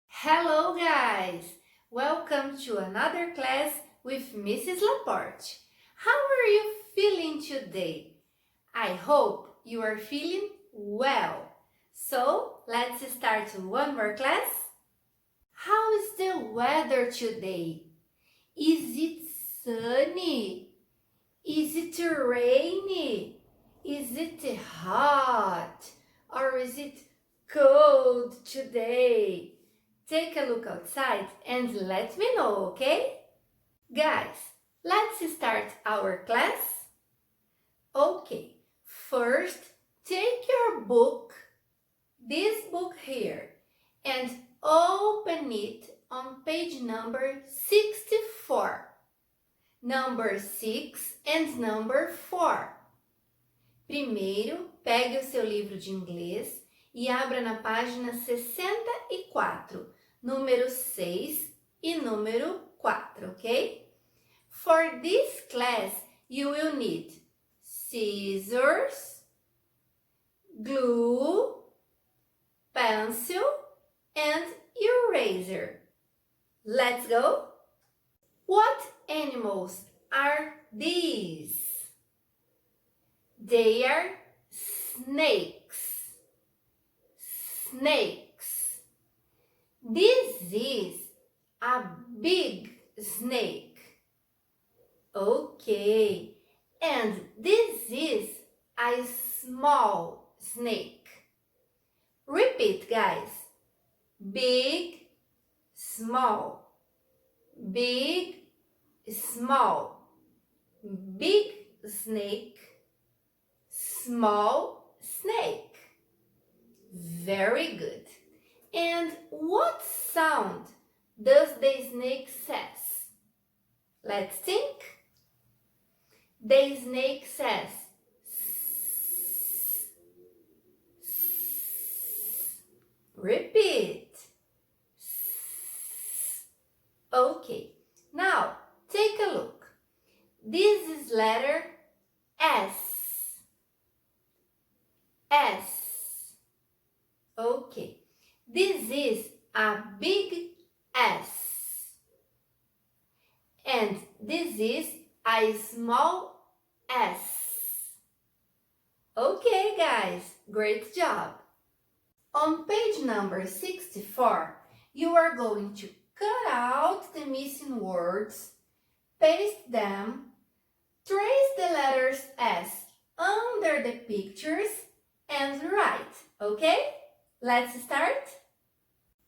Hello guys! Welcome to another class with Mrs. Laporte. How are you feeling today? I hope you are feeling well. So, let's start one more class. How is the weather today? Is it sunny? Is it rainy? Is it hot? Or is it cold today? Take a look outside and let me know, okay? Guys, let's start our class. Okay, first take your book, this book here, and open it on page number 64. Number 6 and number 4. Primeiro, pegue o seu livro de inglês e abra na página 64, número 6 e número 4, ok? For this class, you will need scissors, glue, pencil, and eraser. Let's go! What animals are these? They are snakes. Snakes. This is a big snake. Okay. And this is a small snake. Repeat, guys. Big, small. Big, small. Big snake. Small snake. Very good. And what sound does the snake says? Let's think. The snake says s. Repeat. S. Okay. Now take a look. This is letter S. S. Okay. This is a big S. And this is a small S. Okay, guys. Great job. On page number 64, you are going to cut out the missing words, paste them, trace the letters S under the pictures, and write, okay? Let's start.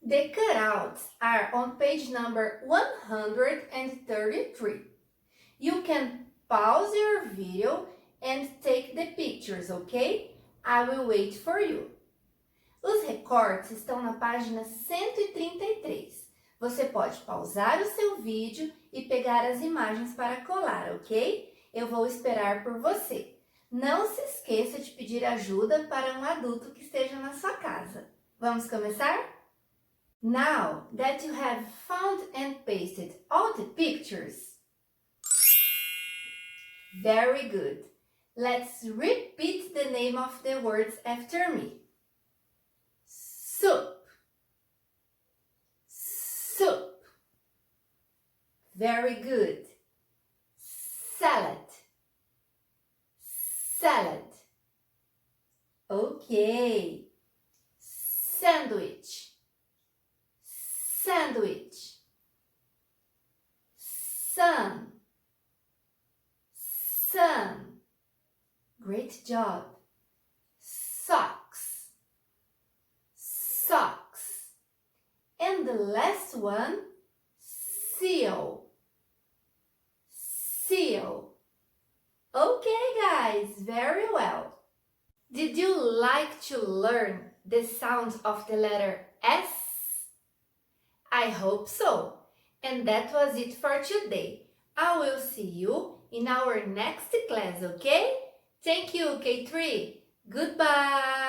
The cutouts are on page number 133. You can pause your video and take the pictures, okay? I will wait for you. Os recortes estão na página 133. Você pode pausar o seu vídeo e pegar as imagens para colar, ok? Eu vou esperar por você. Não se esqueça de pedir ajuda para um adulto que esteja na sua casa. Vamos começar? Now that you have found and pasted all the pictures, very good. Let's repeat the name of the words after me. Soup. Soup. Very good. Salad. Salad. Okay. Sandwich. Sandwich. Sun. Sun. Great job. Socks. Socks. And the last one, seal. Seal. Okay, guys, very well. Did you like to learn the sounds of the letter S? I hope so. And that was it for today. I will see you in our next class, okay? Thank you, K3. Goodbye.